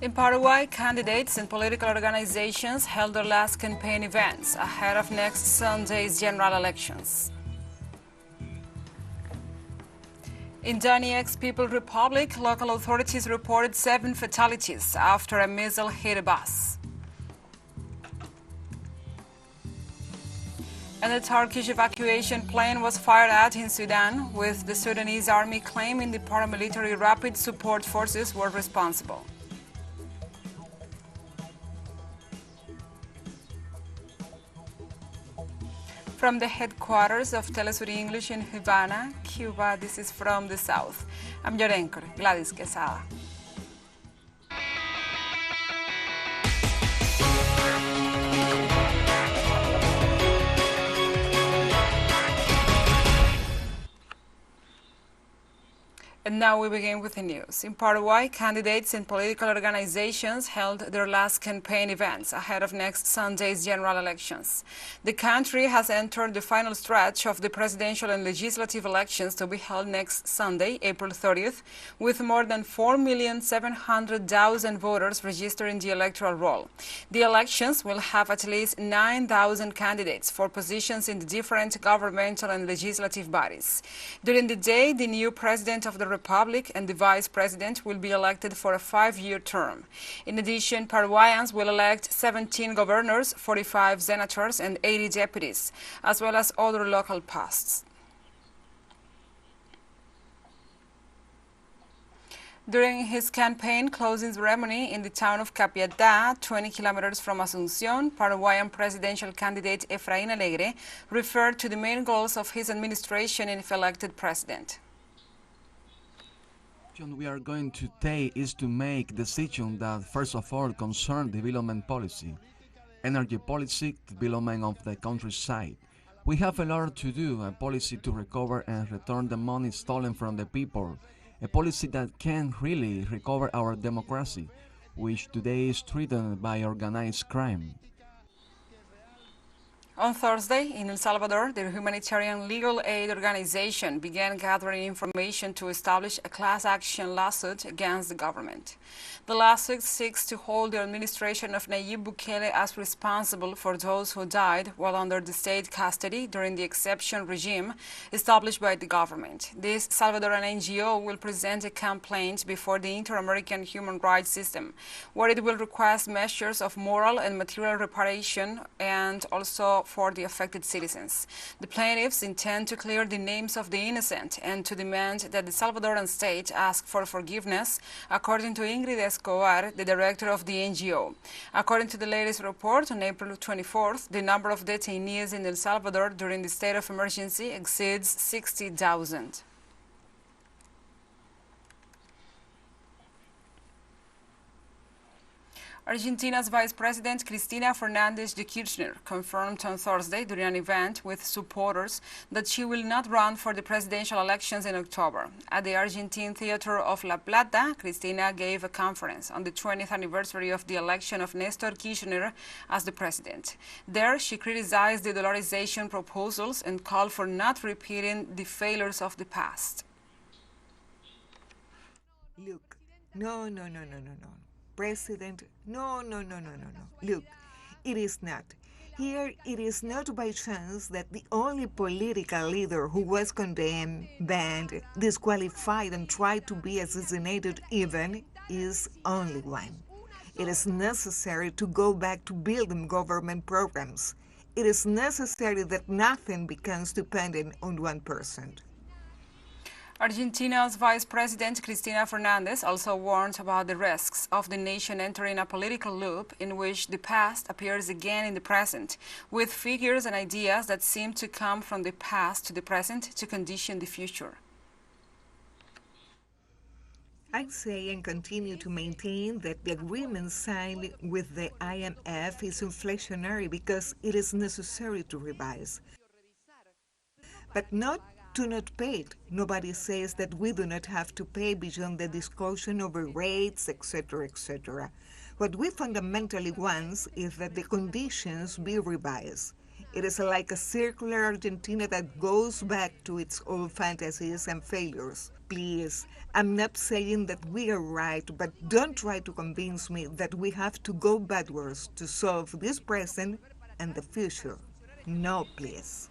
In Paraguay, candidates and political organizations held their last campaign events ahead of next Sunday's general elections. In Donietsk People's Republic, local authorities reported 7 fatalities after a missile hit a bus. And the Turkish evacuation plane was fired at in Sudan, with the Sudanese army claiming the paramilitary rapid support forces were responsible. From the headquarters of TeleSUR English in Havana, Cuba, this is From the South. I'm your anchor, Gladys Quesada. And now we begin with the news. In Paraguay, candidates and political organizations held their last campaign events ahead of next Sunday's general elections. The country has entered the final stretch of the presidential and legislative elections to be held next Sunday, April 30th, with more than 4,700,000 voters registered in the electoral roll. The elections will have at least 9,000 candidates for positions in the different governmental and legislative bodies. During the day, the new president of the Republic and the vice president will be elected for a 5-year term. In addition, Paraguayans will elect 17 governors, 45 senators, and 80 deputies, as well as other local posts. During his campaign closing ceremony in the town of Capiatá, 20 kilometers from Asunción, Paraguayan presidential candidate Efraín Alegre referred to the main goals of his administration if elected president. We are going to take is to make decisions that first of all concern development policy, energy policy, development of the countryside. We have a lot to do, a policy to recover and return the money stolen from the people, a policy that can really recover our democracy, which today is threatened by organized crime. On Thursday, in El Salvador, the humanitarian legal aid organization began gathering information to establish a class action lawsuit against the government. The lawsuit seeks to hold the administration of Nayib Bukele as responsible for those who died while under the state custody during the exception regime established by the government. This Salvadoran NGO will present a complaint before the Inter-American Human Rights System, where it will request measures of moral and material reparation and also for the affected citizens. The plaintiffs intend to clear the names of the innocent and to demand that the Salvadoran state ask for forgiveness, according to Ingrid Escobar, the director of the NGO. According to the latest report, on April 24th, the number of detainees in El Salvador during the state of emergency exceeds 60,000. Argentina's Vice President Cristina Fernández de Kirchner confirmed on Thursday during an event with supporters that she will not run for the presidential elections in October. At the Argentine Theater of La Plata, Cristina gave a conference on the 20th anniversary of the election of Néstor Kirchner as the president. There, she criticized the dollarization proposals and called for not repeating the failures of the past. Look, no. President, no. Look, it is not. Here, it is not by chance that the only political leader who was condemned, banned, disqualified, and tried to be assassinated even is only one. It is necessary to go back to building government programs. It is necessary that nothing becomes dependent on one person. Argentina's Vice President Cristina Fernández also warned about the risks of the nation entering a political loop in which the past appears again in the present, with figures and ideas that seem to come from the past to the present to condition the future. I say and continue to maintain that the agreement signed with the IMF is inflationary because it is necessary to revise, but not to not pay it. Nobody says that we do not have to pay beyond the discussion over rates, etc., etc. What we fundamentally want is that the conditions be revised. It is like a circular Argentina that goes back to its old fantasies and failures. Please, I'm not saying that we are right, but don't try to convince me that we have to go backwards to solve this present and the future. No, please.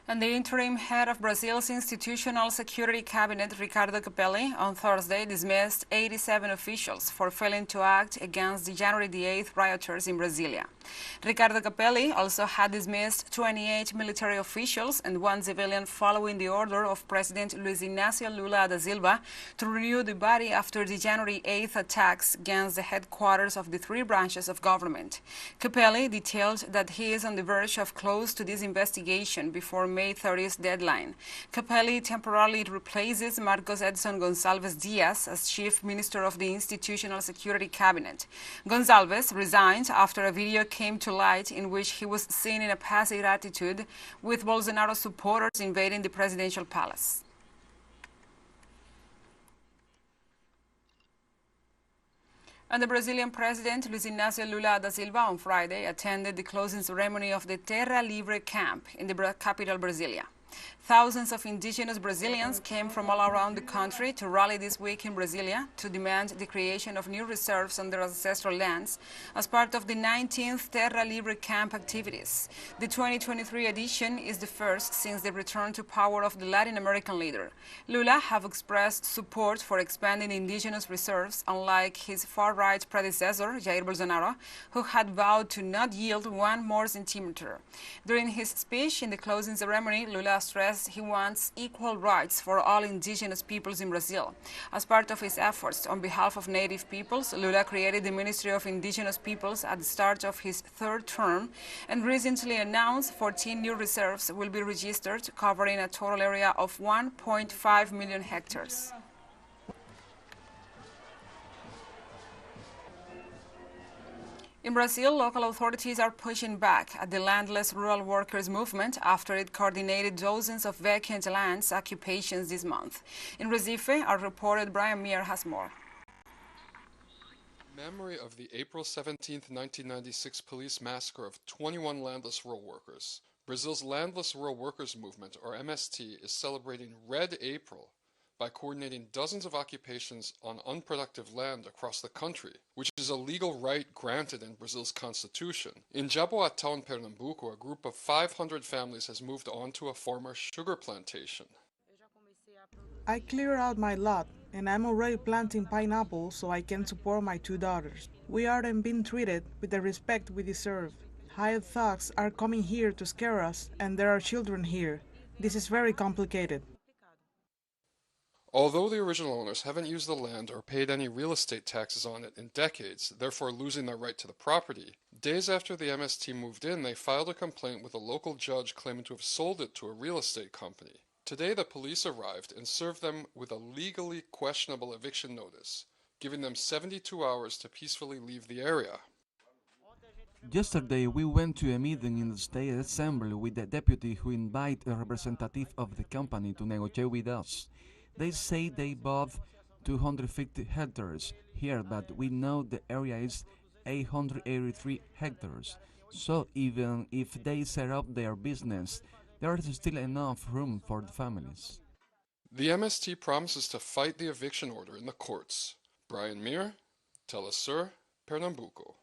And the interim head of Brazil's Institutional Security Cabinet, Ricardo Capelli, on Thursday dismissed 87 officials for failing to act against the January the 8th rioters in Brasilia. Ricardo Capelli also had dismissed 28 military officials and one civilian following the order of President Luiz Inácio Lula da Silva to renew the body after the January 8th attacks against the headquarters of the three branches of government. Capelli detailed that he is on the verge of close to this investigation before May 30th deadline. Capelli temporarily replaces Marcos Edson Gonçalves Diaz as Chief Minister of the Institutional Security Cabinet. Gonçalves resigned after a video came to light in which he was seen in a passive attitude with Bolsonaro supporters invading the presidential palace. And the Brazilian President Luiz Inácio Lula da Silva on Friday attended the closing ceremony of the Terra Livre camp in the capital Brasilia. Thousands of indigenous Brazilians came from all around the country to rally this week in Brasilia to demand the creation of new reserves on their ancestral lands as part of the 19th Terra Livre camp activities. The 2023 edition is the first since the return to power of the Latin American leader. Lula have expressed support for expanding indigenous reserves, unlike his far-right predecessor, Jair Bolsonaro, who had vowed to not yield one more centimeter. During his speech in the closing ceremony, Lula stressed he wants equal rights for all indigenous peoples in Brazil. As part of his efforts on behalf of native peoples, Lula created the Ministry of Indigenous Peoples at the start of his third term and recently announced 14 new reserves will be registered, covering a total area of 1.5 million hectares. In Brazil, local authorities are pushing back at the landless rural workers movement after it coordinated dozens of vacant lands occupations this month. In Recife, our reporter Brian Meir has more. Memory of the April 17, 1996 police massacre of 21 landless rural workers. Brazil's Landless Rural Workers Movement, or MST, is celebrating Red April by coordinating dozens of occupations on unproductive land across the country, which is a legal right granted in Brazil's constitution. In Jaboatão, Pernambuco, a group of 500 families has moved on to a former sugar plantation. I cleared out my lot, and I'm already planting pineapples so I can support my two daughters. We aren't being treated with the respect we deserve. Hired thugs are coming here to scare us, and there are children here. This is very complicated. Although the original owners haven't used the land or paid any real estate taxes on it in decades, therefore losing their right to the property, days after the MST moved in, they filed a complaint with a local judge claiming to have sold it to a real estate company. Today, the police arrived and served them with a legally questionable eviction notice, giving them 72 hours to peacefully leave the area. Yesterday, we went to a meeting in the State Assembly with the deputy who invited a representative of the company to negotiate with us. They say they bought 250 hectares here, but we know the area is 883 hectares. So even if they set up their business, there is still enough room for the families. The MST promises to fight the eviction order in the courts. Brian Meir, TeleSUR, Pernambuco.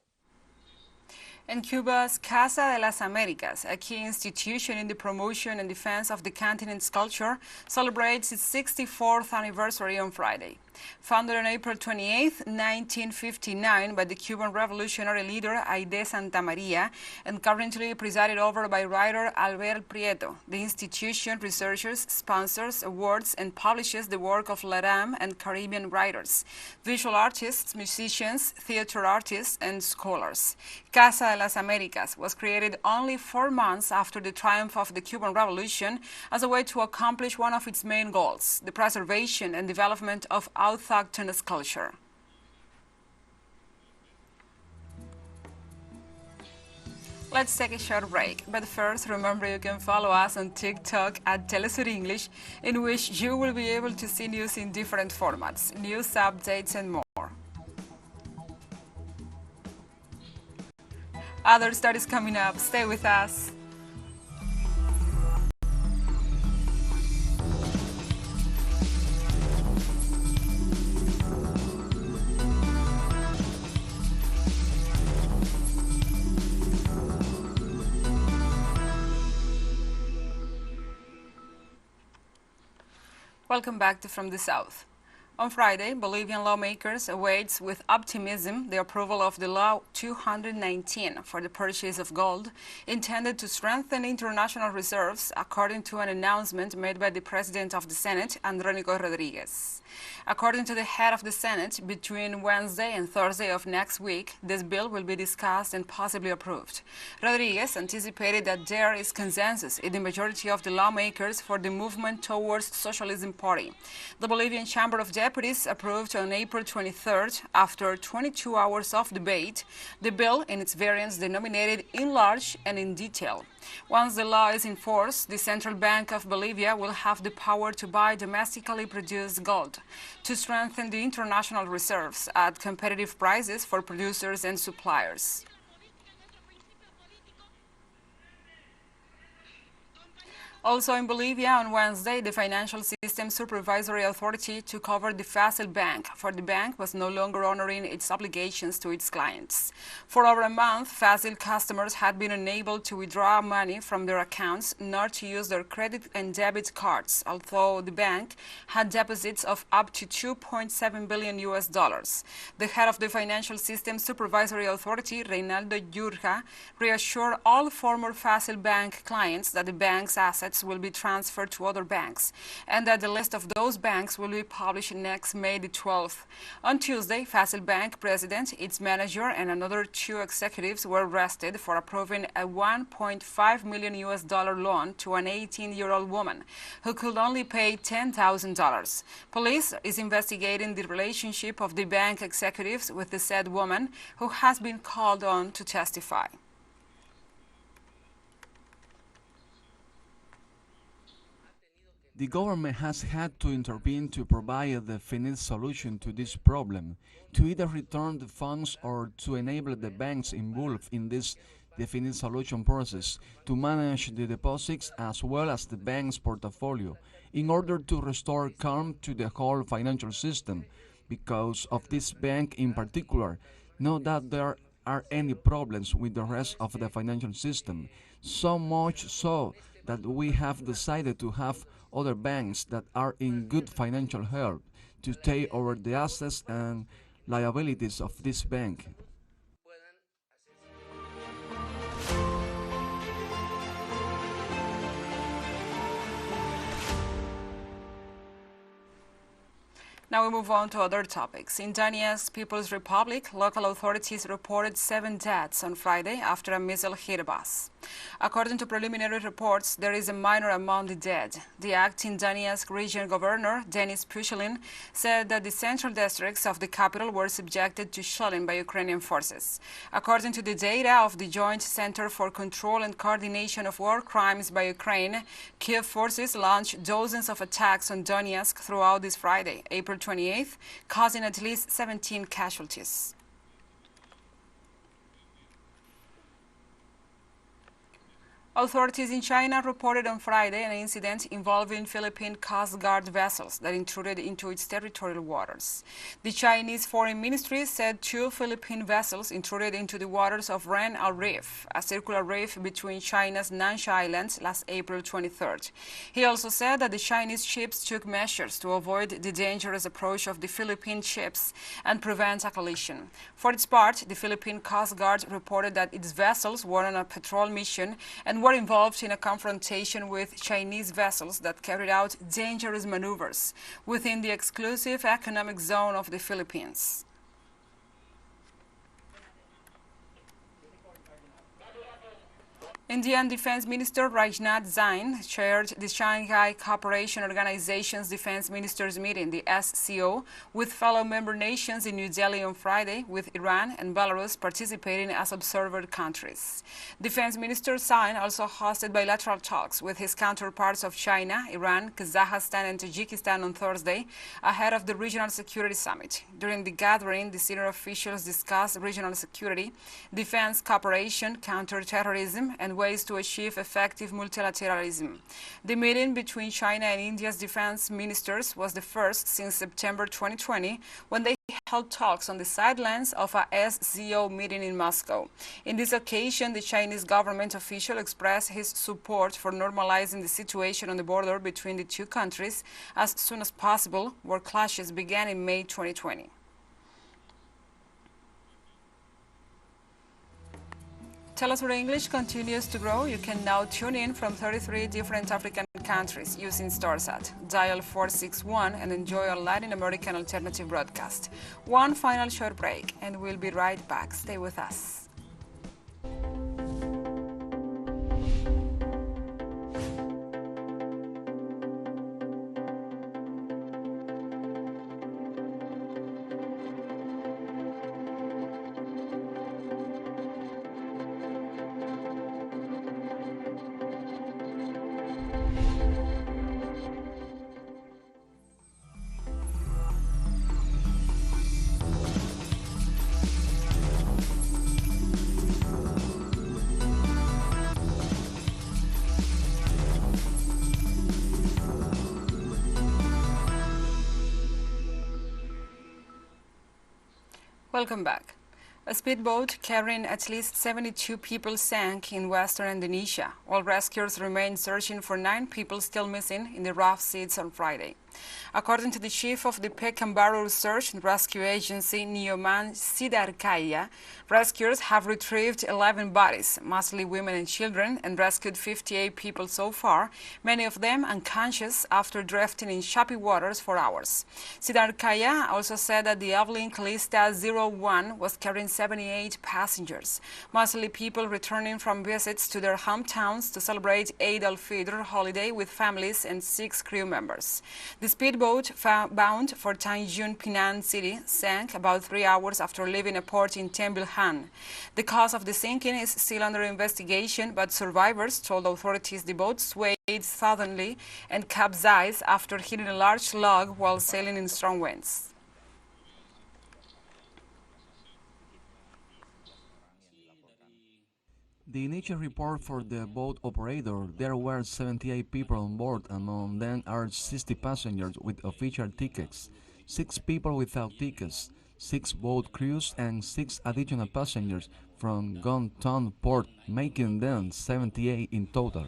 And Cuba's Casa de las Americas, a key institution in the promotion and defense of the continent's culture, celebrates its 64th anniversary on Friday. Founded on April 28, 1959 by the Cuban revolutionary leader Aide Santamaria and currently presided over by writer Albert Prieto, the institution researches, sponsors, awards, and publishes the work of Latam and Caribbean writers, visual artists, musicians, theater artists, and scholars. Casa de las Americas was created only 4 months after the triumph of the Cuban Revolution as a way to accomplish one of its main goals, the preservation and development of autochthonous culture. Let's take a short break, but first remember you can follow us on TikTok at TeleSUR English, in which you will be able to see news in different formats, news updates and more. Other studies coming up. Stay with us. Welcome back to From the South. On Friday, Bolivian lawmakers await with optimism the approval of the Law 219 for the purchase of gold, intended to strengthen international reserves, according to an announcement made by the President of the Senate, Andrónico Rodríguez. According to the head of the Senate, between Wednesday and Thursday of next week, this bill will be discussed and possibly approved. Rodríguez anticipated that there is consensus in the majority of the lawmakers for the movement towards Socialism Party. The Bolivian Chamber of Deputies approved on April 23rd, after 22 hours of debate, the bill in its variants denominated in large and in detail. Once the law is in force, the Central Bank of Bolivia will have the power to buy domestically produced gold, to strengthen the international reserves at competitive prices for producers and suppliers. Also in Bolivia, on Wednesday, the Financial System Supervisory Authority took over the Facil Bank, for the bank was no longer honoring its obligations to its clients. For over a month, Facil customers had been unable to withdraw money from their accounts nor to use their credit and debit cards, although the bank had deposits of up to $2.7 billion. The head of the Financial System Supervisory Authority, Reinaldo Yurja, reassured all former Facil Bank clients that the bank's assets will be transferred to other banks, and that the list of those banks will be published next May the 12th. On Tuesday, Facil Bank president, its manager, and another two executives were arrested for approving a $1.5 million loan to an 18-year-old woman who could only pay $10,000. Police is investigating the relationship of the bank executives with the said woman, who has been called on to testify. The government has had to intervene to provide a definite solution to this problem, to either return the funds or to enable the banks involved in this definite solution process to manage the deposits as well as the bank's portfolio, in order to restore calm to the whole financial system. Because of this bank in particular, not that there are any problems with the rest of the financial system, so much so that we have decided to have other banks that are in good financial health to take over the assets and liabilities of this bank. Now we move on to other topics. In Donietsk People's Republic, local authorities reported 7 deaths on Friday after a missile hit a bus. According to preliminary reports, there is a minor among the dead. The acting Donietsk region governor, Denis Pushilin, said that the central districts of the capital were subjected to shelling by Ukrainian forces. According to the data of the Joint Center for Control and Coordination of War Crimes by Ukraine, Kiev forces launched dozens of attacks on Donetsk throughout this Friday, April 28th, causing at least 17 casualties. Authorities in China reported on Friday an incident involving Philippine Coast Guard vessels that intruded into its territorial waters. The Chinese Foreign Ministry said 2 Philippine vessels intruded into the waters of Ren Al Reef, a circular reef between China's Nansha Islands, last April 23rd. He also said that the Chinese ships took measures to avoid the dangerous approach of the Philippine ships and prevent a collision. For its part, the Philippine Coast Guard reported that its vessels were on a patrol mission and were involved in a confrontation with Chinese vessels that carried out dangerous maneuvers within the exclusive economic zone of the Philippines. Indian Defense Minister Rajnath Singh chaired the Shanghai Cooperation Organization's Defense Ministers meeting, the SCO, with fellow member nations in New Delhi on Friday, with Iran and Belarus participating as observer countries. Defense Minister Singh also hosted bilateral talks with his counterparts of China, Iran, Kazakhstan, and Tajikistan on Thursday, ahead of the Regional Security Summit. During the gathering, the senior officials discussed regional security, defense cooperation, counterterrorism, and ways to achieve effective multilateralism. The meeting between China and India's defense ministers was the first since September 2020, when they held talks on the sidelines of a SCO meeting in Moscow. In this occasion, the Chinese government official expressed his support for normalizing the situation on the border between the two countries as soon as possible, where clashes began in May 2020. TeleSUR English continues to grow. You can now tune in from 33 different African countries using StarSat. Dial 461 and enjoy our Latin American alternative broadcast. One final short break, and we'll be right back. Stay with us. Welcome back. A speedboat carrying at least 72 people sank in western Indonesia, while rescuers remain searching for 9 people still missing in the rough seas on Friday. According to the chief of the Pekanbaru Research and Rescue Agency, Nyoman Sidarkaya, rescuers have retrieved 11 bodies, mostly women and children, and rescued 58 people so far, many of them unconscious after drifting in choppy waters for hours. Sidarkaya also said that the Evelyn Calista 01 was carrying 78 passengers, mostly people returning from visits to their hometowns to celebrate Eid al-Fitr holiday with families and 6 crew members. The speedboat bound for Tanjung Pinang city sank about 3 hours after leaving a port in Tembilhan. The cause of the sinking is still under investigation, but survivors told authorities the boat swayed suddenly and capsized after hitting a large log while sailing in strong winds. The initial report for the boat operator, there were 78 people on board, among them are 60 passengers with official tickets, 6 people without tickets, 6 boat crews and 6 additional passengers from Gontan port, making them 78 in total.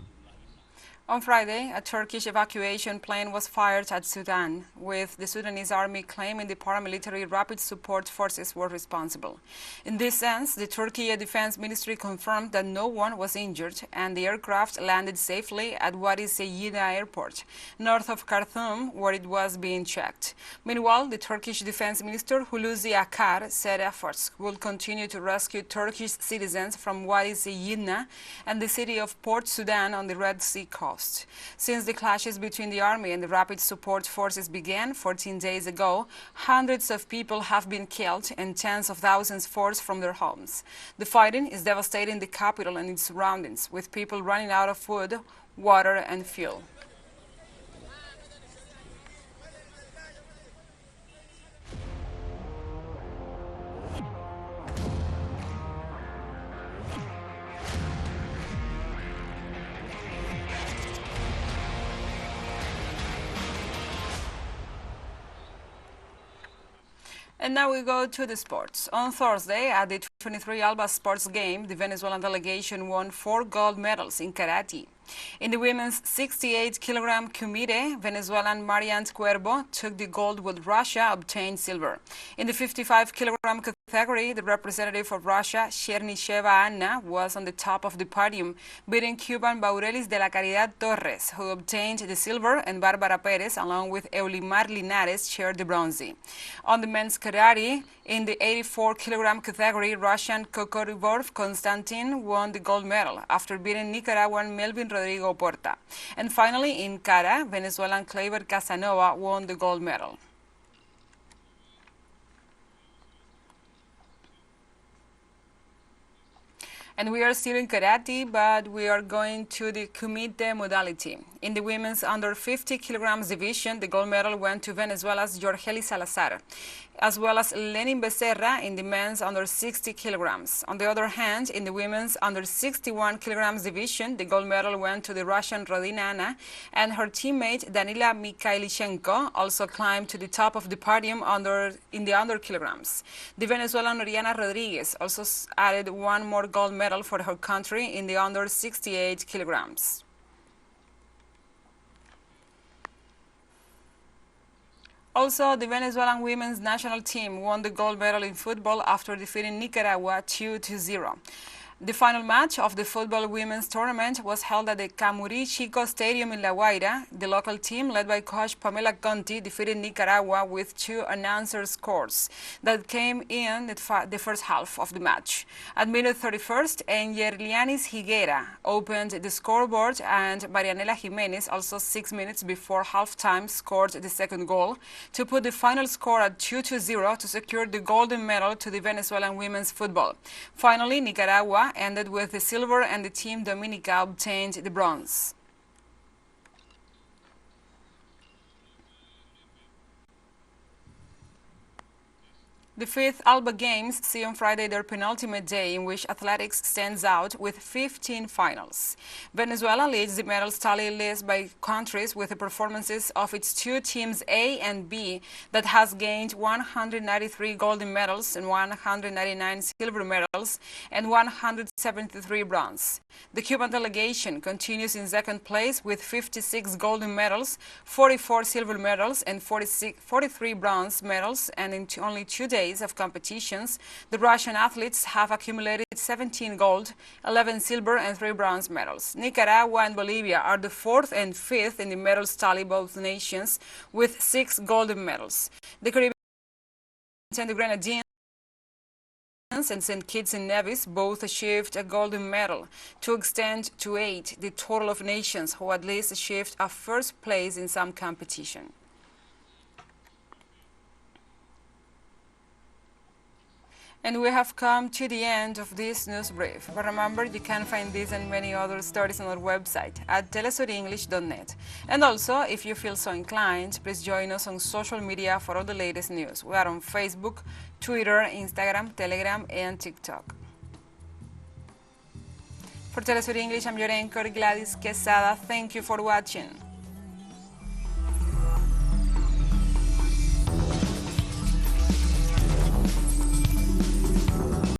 On Friday, a Turkish evacuation plane was fired at Sudan, with the Sudanese army claiming the paramilitary rapid support forces were responsible. In this sense, the Turkey Defense Ministry confirmed that no one was injured and the aircraft landed safely at Wadi Sayyida Airport, north of Khartoum, where it was being checked. Meanwhile, the Turkish Defense Minister Hulusi Akar said efforts will continue to rescue Turkish citizens from Wadi Sayyida and the city of Port Sudan on the Red Sea coast. Since the clashes between the army and the rapid support forces began 14 days ago, hundreds of people have been killed and tens of thousands forced from their homes. The fighting is devastating the capital and its surroundings, with people running out of food, water, and fuel. And now we go to the sports. On Thursday, at the 23 Alba Sports Game, the Venezuelan delegation won 4 gold medals in karate. In the women's 68-kilogram kumite, Venezuelan Marian Cuervo took the gold while Russia obtained silver. In the 55-kilogram category, the representative of Russia, Chernysheva Anna, was on the top of the podium, beating Cuban Baurelis de la Caridad Torres, who obtained the silver, and Barbara Perez, along with Eulimar Linares, shared the bronze. On the men's karate, in the 84-kilogram category, Russian Kokorivov Konstantin won the gold medal after beating Nicaraguan Melvin Rodrigo Porta. And finally, in kata, Venezuelan Claver Casanova won the gold medal. And we are still in karate, but we are going to the kumite modality. In the women's under 50 kilograms division, the gold medal went to Venezuela's Jorgeli Salazar, as well as Lenin Becerra in the men's under 60 kilograms. On the other hand, in the women's under 61 kilograms division, the gold medal went to the Russian Rodina Anna, and her teammate Danila Mikhailichenko also climbed to the top of the podium in the under kilograms. The Venezuelan Oriana Rodriguez also added one more gold medal for her country in the under 68 kilograms. Also, the Venezuelan women's national team won the gold medal in football after defeating Nicaragua 2-0. The final match of the football women's tournament was held at the Camurí Chico Stadium in La Guaira. The local team, led by coach Pamela Conti, defeated Nicaragua with 2 unanswered scores that came in the first half of the match. At minute 31st, Engerlianis Higuera opened the scoreboard, and Marianela Jimenez, also 6 minutes before halftime, scored the second goal to put the final score at 2-0 to secure the golden medal to the Venezuelan women's football. Finally, Nicaragua ended with the silver, and the team Dominica obtained the bronze. The 5th ALBA Games see on Friday their penultimate day, in which athletics stands out with 15 finals. Venezuela leads the medals tally list by countries with the performances of its 2 teams A and B that has gained 193 golden medals and 199 silver medals and 173 bronze. The Cuban delegation continues in second place with 56 golden medals, 44 silver medals and 43 bronze medals, and in only 2 days of competitions, the Russian athletes have accumulated 17 gold, 11 silver and 3 bronze medals. Nicaragua and Bolivia are the 4th and 5th in the medals tally, both nations, with 6 golden medals. The Caribbean and the Grenadines and St. Kitts and Nevis both achieved a golden medal, to extend to 8 the total of nations who at least achieved a first place in some competition. And we have come to the end of this news brief. But remember, you can find this and many other stories on our website at telesurenglish.net. And also, if you feel so inclined, please join us on social media for all the latest news. We are on Facebook, Twitter, Instagram, Telegram, and TikTok. For TeleSUR English, I'm your anchor, Gladys Quesada. Thank you for watching.